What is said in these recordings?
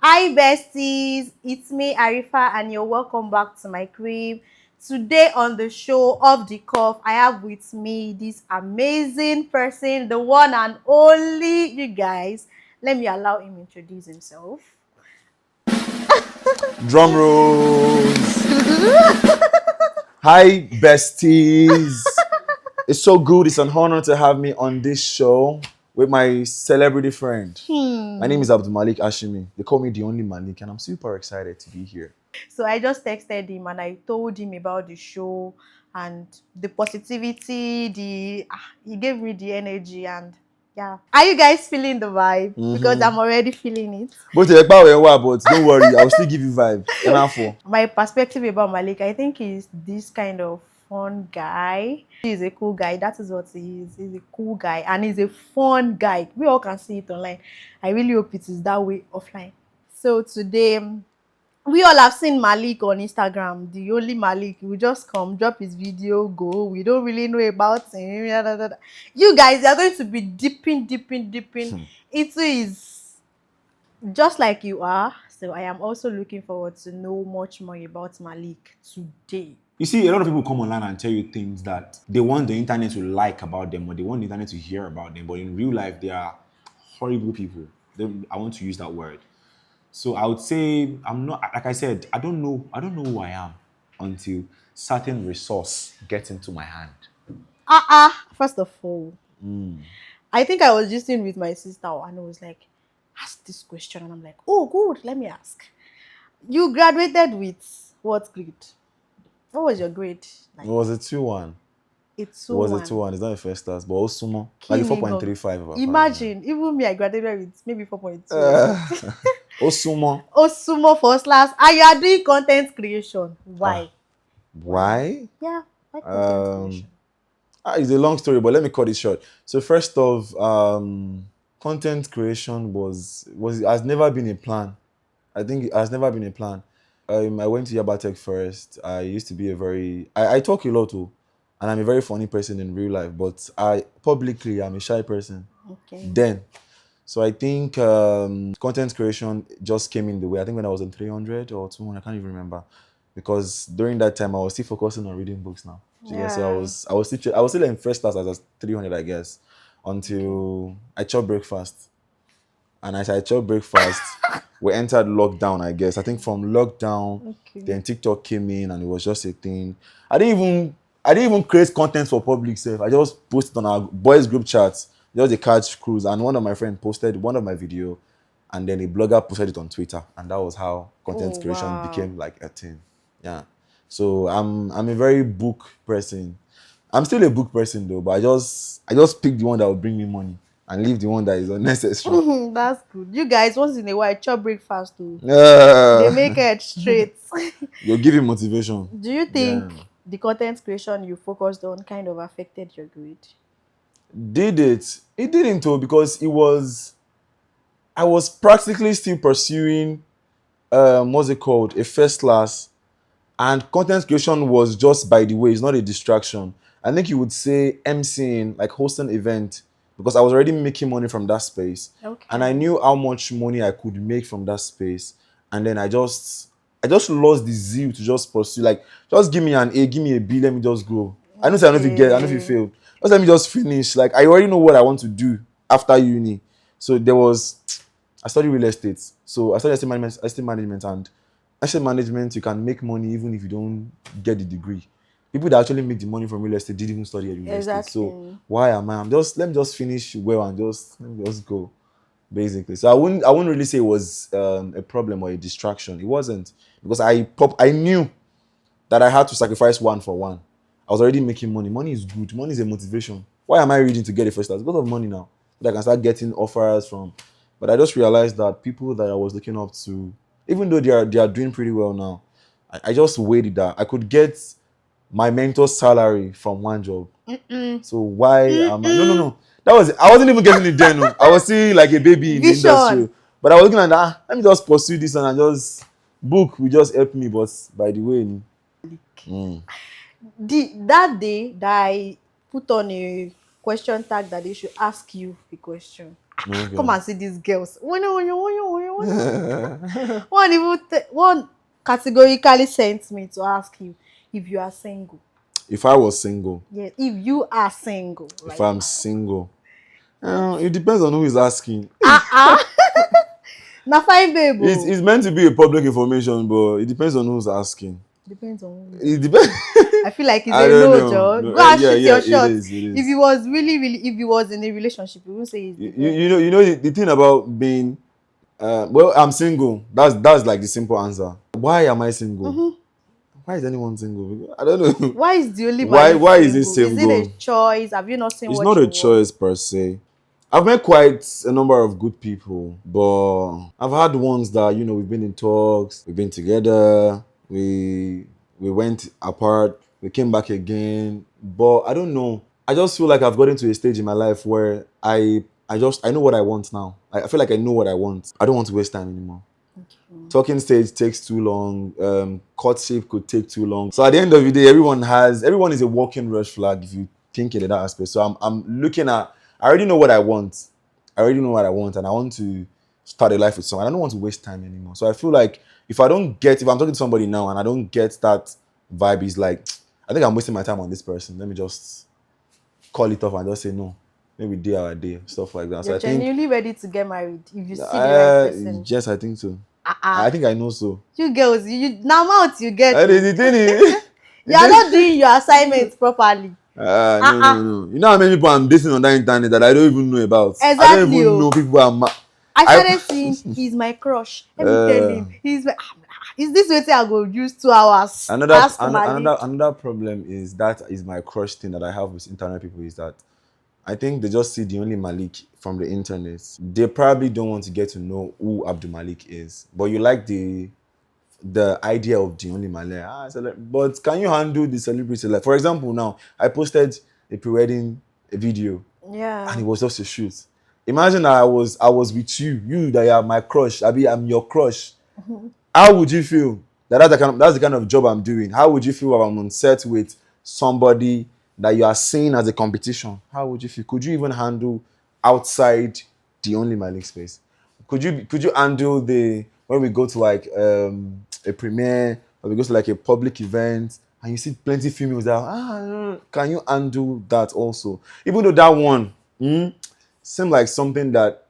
Hi besties, it's me Arifa and you're welcome back to my crib. Today on the show Off the Cuff, I have with me this amazing person, the one and only, you guys. Let me allow him introduce himself. Drum rolls. Hi, besties. It's so good. It's an honor to have me on this show with my celebrity friend. My name is Malik Ashimi. They call me the only Malik, and I'm super excited to be here. So I just texted him and I told him about the show and the positivity, he gave me the energy and yeah. Are you guys feeling the vibe? Because I'm already feeling it. But don't worry, I'll still give you vibe. Enough. My perspective about Malik, I think he's this kind of fun guy. He's a cool guy. That is what he is. He's a cool guy and he's a fun guy. We all can see it online. I really hope it is that way offline. So today, we all have seen Malik on Instagram. The only Malik will just come, drop his video, go. We don't really know about him. You guys are going to be dipping into his, just like you are. So I am also looking forward to know much more about Malik today. You see, a lot of people come online and tell you things that they want the internet to like about them or they want the internet to hear about them. But in real life, they are horrible people. I want to use that word. So I would say I'm not, like I said, I don't know who I am until certain resource gets into my hand. First of all, I think I was just in with my sister and I was like, ask this question. And I'm like, oh, good, let me ask. You graduated with what grade? What was your grade? It was a 2-1. It's It was a 2-1. It's not a first class, but also more. Like a 4.35. Imagine, even me, I graduated with maybe 4.2. Osumo. Osumo first class. And you are doing content creation. Why? Why? Yeah, why content creation? It's a long story, but let me cut it short. So first off, content creation has never been a plan. I think it has never been a plan. I went to Yaba Tech first. I used to be I talk a lot too, and I'm a very funny person in real life, but I'm a shy person. Okay. Then, so I think content creation just came in the way. I think when I was in 300 or 200, I can't even remember, because during that time I was still focusing on reading books now. Yeah. So I was still in first class as 300, I guess, until I chopped breakfast. And as I chopped breakfast, we entered lockdown, I guess. I think from lockdown, then TikTok came in and it was just a thing. I didn't even create content for public self. I just posted on our boys group chats, just a catch cruise, and one of my friends posted one of my video, and then a blogger posted it on Twitter, and that was how content creation became like a thing. Yeah. So I'm a very book person. I'm still a book person though, but I just pick the one that will bring me money and leave the one that is unnecessary. That's good. You guys, once in a while, chop breakfast too. They make it straight. You'll give you motivation. Do you think the content creation you focused on kind of affected your grade? Did it? It didn't though, because I was practically still pursuing what's it called? A first class. And content creation was just by the way, it's not a distraction. I think you would say emceeing, like hosting event, because I was already making money from that space. Okay. And I knew how much money I could make from that space. And then I just lost the zeal to just pursue. Like, just give me an A, give me a B, let me just go. I know if you get it, I know if you fail. Just let me just finish. Like, I already know what I want to do after uni. So I studied real estate. So I studied estate management, and asset management, you can make money even if you don't get the degree. People that actually make the money from real estate didn't even study at university. Exactly. So why am I? Let me just finish well and let me just go, basically. So I wouldn't really say it was a problem or a distraction. It wasn't, because I knew that I had to sacrifice one for one. I was already making money. Money is good. Money is a motivation. Why am I reading to get a first class? Because of money now. That I can start getting offers from. But I just realized that people that I was looking up to, even though they are doing pretty well now, I just weighed that I could get my mentor's salary from one job. So why am I? No. I wasn't even getting it then. No. I was still like a baby in the industry. But I was looking at let me just pursue this one and just book will just help me. But by the way, that day that I put on a question tag that they should ask you a question, Okay. Come and see these girls. One even one categorically sent me to ask you if you are single. If I was single, Yes, if you are single if right I'm now. single, Yes. it depends on who is asking. Na fine babe. It's meant to be a public information, but it depends on who's asking. Depends on who is It asking. depends. I feel like it's I a don't no, know. Joe. No, Go and yeah, shoot yeah, your it shot. is. It If he is. was really, if he was in a relationship, you won't say it's the girl. You know, the thing about being, well, I'm single. That's like the simple answer. Why am I single? Mhm. Why is anyone single? I don't know. Why is the only Malik Why is it single? Is it a single? choice? Have you not seen It's what not a you want? choice per se. I've met quite a number of good people, but I've had ones that, you know, we've been in talks, we've been together, we went apart, we came back again. But I don't know. I just feel like I've gotten to a stage in my life where I know what I want now. I feel like I know what I want. I don't want to waste time anymore. Okay. Talking stage takes too long. Courtship could take too long. So at the end of the day, everyone is a walking red flag if you think it in that aspect. So I'm looking at. I already know what I want. I already know what I want, and I want to start a life with someone. I don't want to waste time anymore. So I feel like if I'm talking to somebody now and I don't get that vibe, is like, I think I'm wasting my time on this person. Let me just call it off and just say no. Maybe day our day, stuff like that. So You're I think, genuinely ready to get married if you see the right person. yes, I think so. Uh-uh. I think I know so. You girls, you now mouth you get. And the thing is, You are not doing your assignments properly. no, no, no. You know how many people I'm dating on that internet that I don't even know about? I don't Exactly. even know people I I started seeing he's my crush. Let me tell him. Is this way I go use 2 hours? Ask Malik. another problem is that is my crush thing that I have with internet people is that I think they just see the only Malik from the internet. They probably don't want to get to know who Abdul Malik is, but you like the idea of the only Malay. But can you handle the celebrity life? For example, now I posted a pre-wedding video and Yeah. it was just a shoot. Imagine that I was with you that are my crush. I'm your crush. How would you feel? That's the kind of job I'm doing. How would you feel if I'm on set with somebody that you are seeing as a competition? How would you feel? Could you even handle outside the only Malik space? Could you handle the when we go to like a premiere or we go to like a public event and you see plenty of females that can you handle that also? Even though that one seemed like something that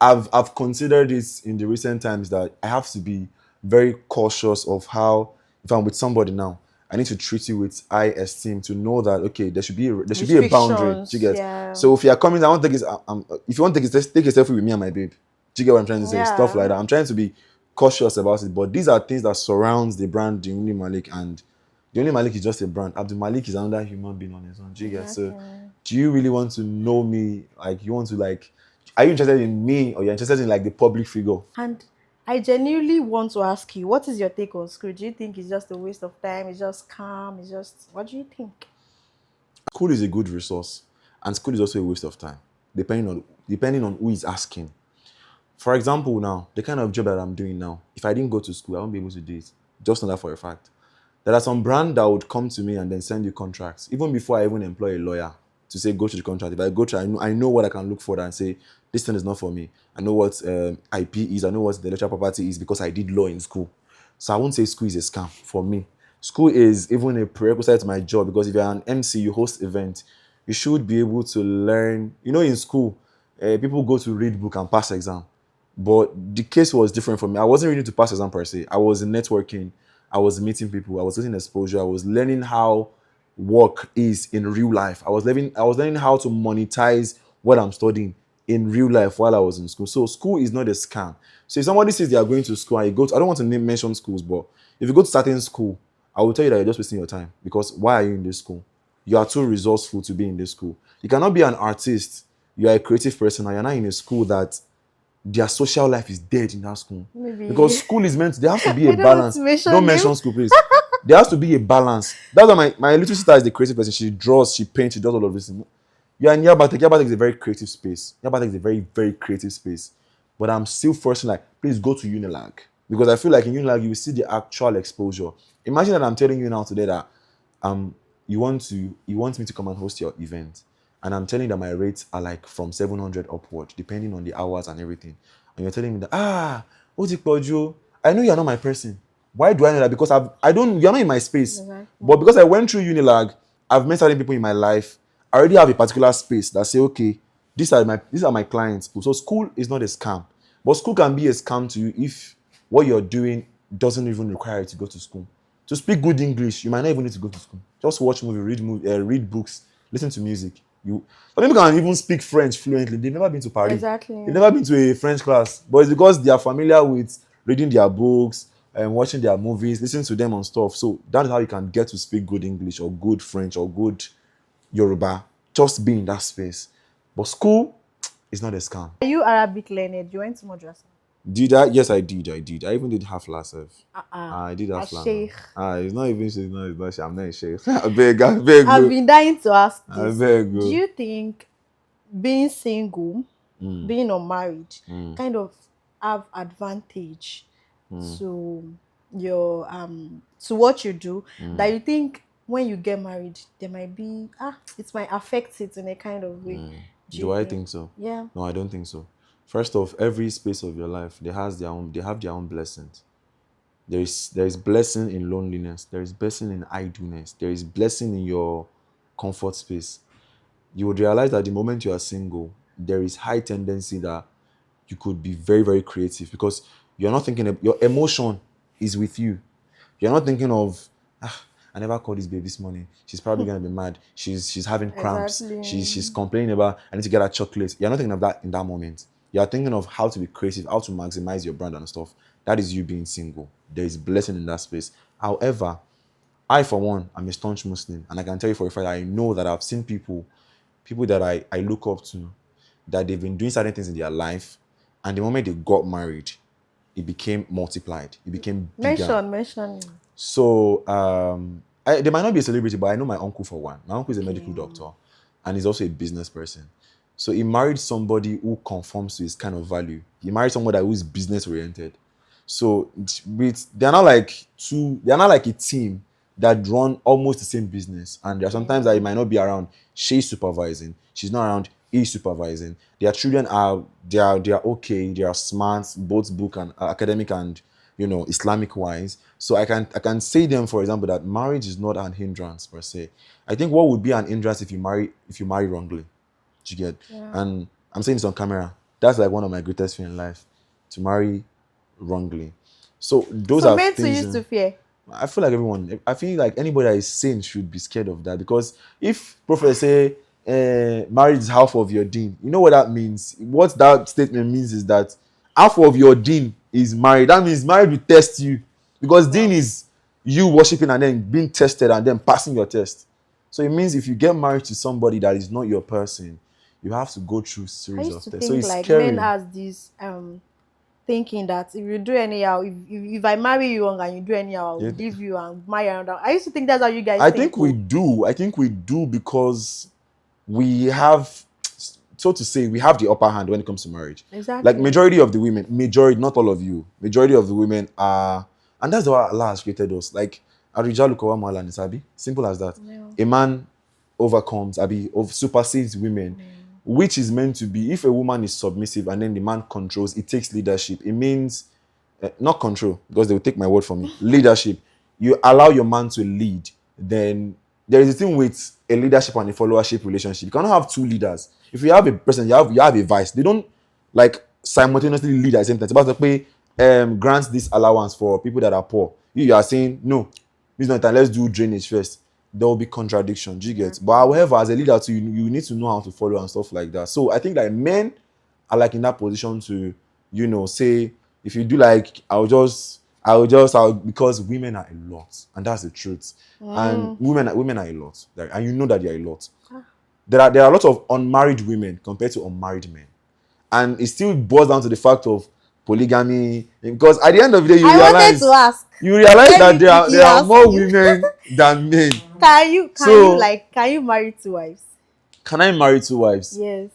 I've considered this in the recent times that I have to be very cautious of how if I'm with somebody now, I need to treat you with high esteem to know that okay, there should be a boundary. Do you Restrictions. get? Yeah. So if you're coming, I want to take it. If you want to take a selfie with me and my babe, do you get what I'm trying to say? Stuff like Yeah. that. I'm trying to be cautious about it, but these are things that surrounds the brand, the Only Malik, and the Only Malik is just a brand. Abdul Malik is another human being on his own. Do you get? So, Exactly. do you really want to know me? Like, you want to like are you interested in me or you're interested in like the public figure? And I genuinely want to ask you, what is your take on school? Do you think it's just a waste of time? It's just calm? It's just what do you think? School is a good resource, and school is also a waste of time, depending on who is asking. For example, now the kind of job that I'm doing now, if I didn't go to school, I won't be able to do it. Just know that for a fact. There are some brand that would come to me and then send you contracts, even before I even employ a lawyer to say go to the contract. If I go to, I know what I can look for and say this thing is not for me. I know what IP is. I know what the intellectual property is because I did law in school. So I won't say school is a scam for me. School is even a prerequisite to my job because if you're an MC, you host events, you should be able to learn. You know, in school, people go to read book and pass exam. But the case was different for me. I wasn't ready to pass exam per se. I was in networking. I was meeting people. I was getting exposure. I was learning how work is in real life. I was learning how to monetize what I'm studying in real life while I was in school. So school is not a scam. So if somebody says they are going to school and you go to, I don't want to mention schools, but if you go to certain school, I will tell you that you're just wasting your time because why are you in this school? You are too resourceful to be in this school. You cannot be an artist. You are a creative person and you're not in a school that their social life is dead in that school. Maybe Because school is meant, there has to be a I don't want balance. to mention Don't name. mention school, please. There has to be a balance. That's why my little sister is the creative person. She draws, she paints, she does all of this. You are in Yabatek. Yabatek is a very creative space. Yabatek is a very, very creative space. But I'm still forcing like, please go to Unilag. Because I feel like in Unilag, you will see the actual exposure. Imagine that I'm telling you now today that um you want me to come and host your event. and I'm telling you that my rates are like from 700 upward, depending on the hours and everything. And you're telling me that, what's it called, Joe? I know you're not my person. Why do I know that? Because you're not in my space. Exactly. But because I went through Unilag, I've met certain people in my life. I already have a particular space that say, okay, these are my clients. So school is not a scam. But school can be a scam to you if what you're doing doesn't even require you to go to school. To speak good English, you might not even need to go to school. Just watch read books, listen to music. Some people can even speak French fluently. They've never been to Paris. Exactly. They've never been to a French class. But it's because they are familiar with reading their books and watching their movies, listening to them on stuff. So that is how you can get to speak good English or good French or good Yoruba. Just be in that space. But school is not a scam. Are you Arabic learned? You went to madrasa? Did I? Yes, I did. I even did half last self. I did A half last. sheikh. It's not even. It's not. I'm not a sheikh. I beg. I've been dying to ask I this. beg. Do you think being single, being unmarried, kind of have advantage to your to what you do, that you think when you get married there might be it might affect it in a kind of way? Do I think so? Yeah. No, I don't think so. First off, every space of your life, they have their own blessings. There is blessing in loneliness. There is blessing in idleness. There is blessing in your comfort space. You would realize that the moment you are single, there is high tendency that you could be very, very creative because you're not thinking your emotion is with you. You're not thinking of I never called this babe this morning. She's probably gonna be mad. She's having cramps. Exactly. She's complaining about I need to get her chocolate. You're not thinking of that in that moment. You're thinking of how to be creative, how to maximize your brand and stuff. That is you being single. There is blessing in that space. However, I for one am a staunch Muslim, and I can tell you for a fact I know that I've seen people that I look up to, that they've been doing certain things in their life, and the moment they got married, it became multiplied. It became bigger. Mention. So they might not be a celebrity, but I know my uncle for one. My uncle is a medical doctor, and he's also a business person. So he married somebody who conforms to his kind of value. He married somebody who is business oriented. So they're not like a team that run almost the same business. And there are sometimes that he might not be around. She's supervising. She's not around. He's supervising. Their children they are okay. They are smart, both book and academic and Islamic wise. So I can say them, for example, that marriage is not an hindrance per se. I think what would be an hindrance if you marry wrongly. Do you get? Yeah. And I'm saying this on camera. That's like one of my greatest fears in life, to marry wrongly. So those are men things. used to fear. I feel like anybody that is sane should be scared of that, because if prophets say marriage is half of your deen, you know what that means? What that statement means is that half of your deen is married. That means marriage will test you, because deen is you worshiping and then being tested and then passing your test. So it means if you get married to somebody that is not your person, you have to go through series of tests. So it's like scary. men has this thinking that if you do anyhow, if I marry you and you do anyhow, I'll leave you and marry another. I used to think that's how you guys think. I think we do because we have, so to say, we have the upper hand when it comes to marriage. Exactly. Like majority of the women, not all of you, majority of the women are, and that's why Allah has created us. Like Arijalu Kawama Ala Nisabi, simple as that. Yeah. A man overcomes, supersedes women. Which is meant to be, if a woman is submissive and then the man controls, it takes leadership. It means, not control, because they will take my word from me. Leadership. You allow your man to lead. Then there is a thing with a leadership and a followership relationship. You cannot have two leaders. If you have a president, you have a vice. They don't like simultaneously lead at the same time. It's about to pay grants this allowance for people that are poor. You are saying, no, this is not time. Let's do drainage first. There will be contradiction. Do you get? But however, as a leader too, you need to know how to follow and stuff like that. So I think like men are like in that position to, say, if you do like, because women are a lot, and that's the truth. And women are a lot, like, and you know that they are a lot. There are a lot of unmarried women compared to unmarried men, and it still boils down to the fact of polygamy, because at the end of the day you realize that there are more women than men. Can you marry two wives? Can I marry two wives? Yes.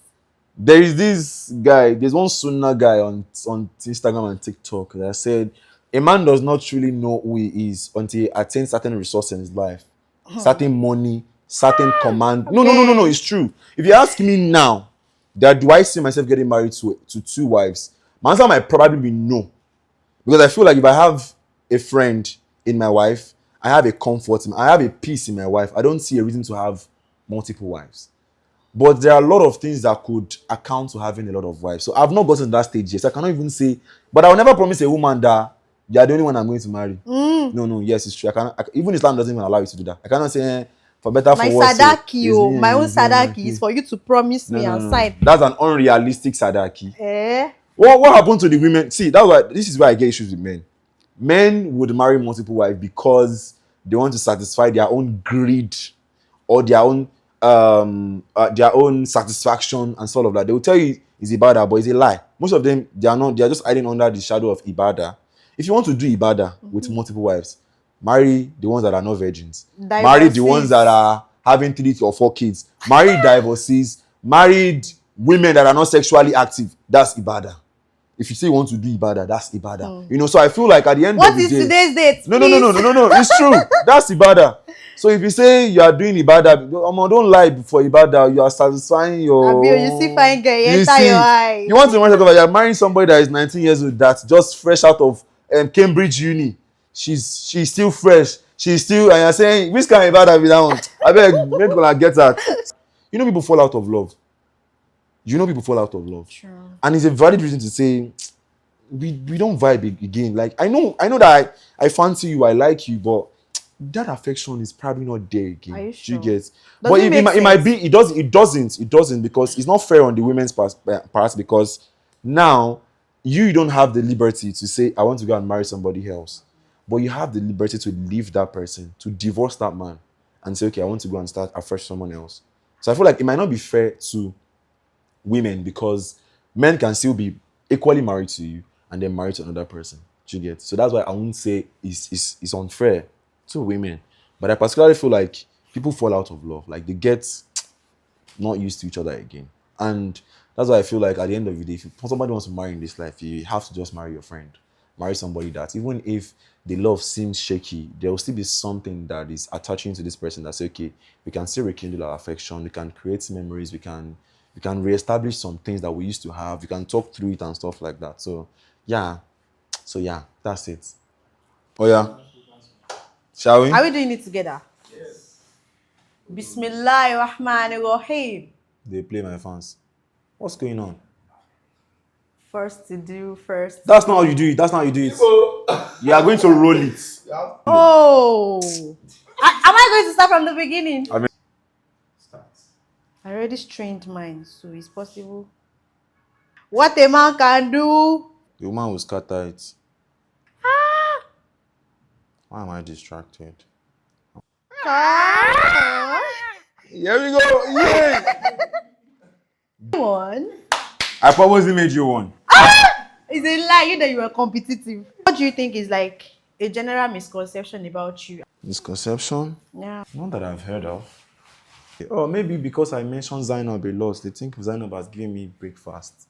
There is this guy, there's one Sunnah guy on Instagram and TikTok that said a man does not truly know who he is until he attains certain resources in his life, certain money, certain command. No. It's true. If you ask me now, that do I see myself getting married to two wives? My answer might probably be no, because I feel like if I have a friend in my wife, I have a comfort, I have a peace in my wife. I don't see a reason to have multiple wives. But there are a lot of things that could account to having a lot of wives. So I've not gotten to that stage yet. So I cannot even say, but I will never promise a woman that you are the only one I'm going to marry. No, yes, it's true. Even Islam doesn't even allow you to do that. I cannot say, for better, My for worse. sadaki, my own It's me, sadaki is for you to promise me and no. sign. That's an unrealistic sadaki. Eh? What happened to the women? See, this is why I get issues with men. Men would marry multiple wives because they want to satisfy their own greed or their own satisfaction and sort of that. They will tell you it's ibadah, but it's a lie. Most of them, they are not. They are just hiding under the shadow of ibadah. If you want to do ibadah with multiple wives, marry the ones that are not virgins. Marry the ones that are having 3 or 4 kids. Marry divorcees. Married women that are not sexually active. That's ibadah. If you say you want to do ibadah, that's ibadah. So I feel like at the end of the day, what is today's date? No. It's true. That's ibadah. So if you say you are doing ibadah, don't lie for ibadah. You are satisfying your. You see fine girl, enter your eye. You want to marry somebody, you're marrying somebody that is 19 years old, that's just fresh out of Cambridge Uni. She's still fresh. She's still, and you're saying, which kind of ibadah be that one? I beg, maybe gonna get that. People fall out of love. People fall out of love. Sure. And it's a valid reason to say we don't vibe again. Like I know that I fancy you, I like you, but that affection is probably not there again. Are you sure? Do you get? Does But it might be. It doesn't because it's not fair on the women's part because now you don't have the liberty to say I want to go and marry somebody else, but you have the liberty to leave that person, to divorce that man, and say okay, I want to go and start afresh someone else. So I feel like it might not be fair to women because men can still be equally married to you and then married to another person. Do you get? So that's why I won't say it's unfair to women. But I particularly feel like people fall out of love. Like they get not used to each other again. And that's why I feel like at the end of the day, if somebody wants to marry in this life, you have to just marry your friend. Marry somebody that even if the love seems shaky, there will still be something that is attaching to this person that's okay, we can still rekindle our affection, we can create memories, we can reestablish some things that we used to have, we can talk through it and stuff like that. So yeah, that's it. Oh yeah, shall we? Are we doing it together? Yes. Bismillahirrahmanirrahim. They play my fans. What's going on? First to do first. That's not how you do it. You are going to roll it. Oh. Am I going to start from the beginning? I already strained mine, so it's possible. What a man can do. The woman will scatter it. Why am I distracted? Here we go. Yay! One. I purposely made you one. It's a lie. You know you were competitive. What do you think is like a general misconception about you? Misconception? Yeah. Not that I've heard of. Oh, maybe because I mentioned Zainab a lot, they think Zainab has given me breakfast.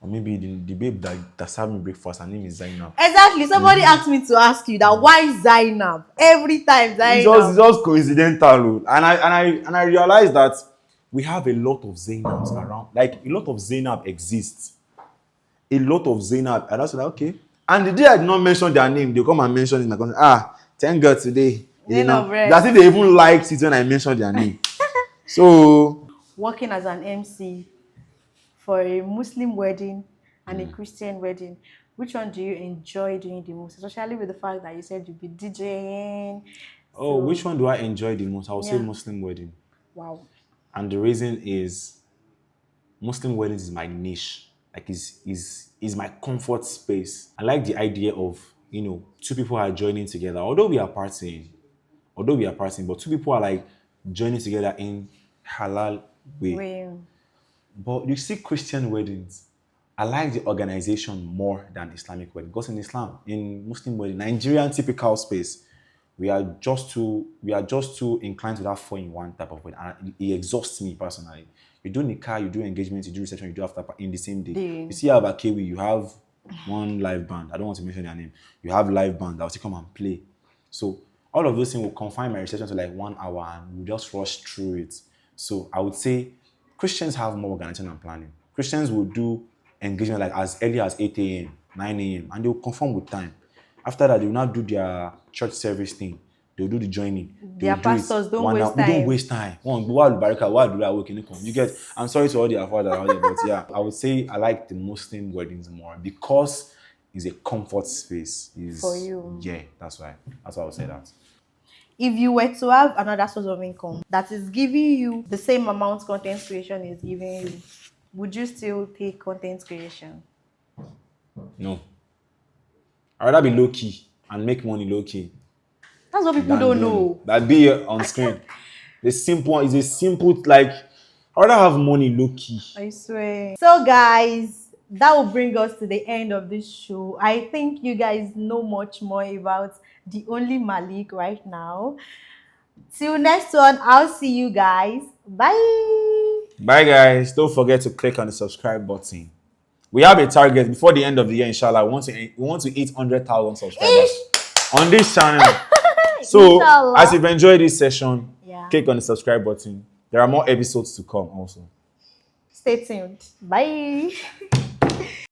Or maybe the babe that served me breakfast, her name is Zainab. Exactly. Somebody asked me to ask you that why Zainab? Every time Zainab. It's just coincidental. And I realized that we have a lot of Zainabs around. Like a lot of Zainab exists. A lot of Zainab. And that's like, okay. And the day I did not mention their name, they'll come and mention it in my content. Thank God today. That's if they even liked it when I mentioned their name. So working as an MC for a Muslim wedding and a Christian wedding, which one do you enjoy doing the most? Especially with the fact that you said you'd be DJing. Which one do I enjoy the most? I would say Muslim wedding. Wow. And the reason is Muslim weddings is my niche. Like is my comfort space. I like the idea of, two people are joining together. Although we are partying, but two people are like joining together in halal way. But you see Christian weddings, I like the organization more than Islamic wedding. Because in Muslim wedding, Nigerian typical space, we are just too inclined to that 4-in-1 type of wedding. And it exhausts me personally. You do nikah, you do engagement, you do reception, you do after in the same day. You see how Akewi, you have one live band. I don't want to mention their name. You have live band that will come and play. So All of those things will confine my reception to like 1 hour and we'll just rush through it. So I would say Christians have more organization and planning. Christians will do engagement like as early as 8 a.m., 9 a.m., and they'll conform with time. After that, they will now do their church service thing. They'll do the joining. They'll Their do pastors it don't 1 hour. waste We don't time. waste time. Why do baraka? Why do that work? You get. I'm sorry to all the fathers out there, but yeah, I would say I like the Muslim weddings more because it's a comfort space. For you. Yeah, that's why. That's why I would say that. If you were to have another source of income that is giving you the same amount content creation is giving you, would you still take content creation? No. I'd rather be low key and make money low key. That's what people don't know. That be on screen. The simple one is a simple like I'd rather have money low key. I swear. So guys, that will bring us to the end of this show. I think you guys know much more about the only Malik right now. Till next one, I'll see you guys. Bye. Bye guys. Don't forget to click on the subscribe button. We have a target before the end of the year, inshallah. We want to hit 100,000 subscribers on this channel. So, Inshallah. as you've enjoyed this session, Yeah. click on the subscribe button. There are more episodes to come also. Stay tuned. Bye.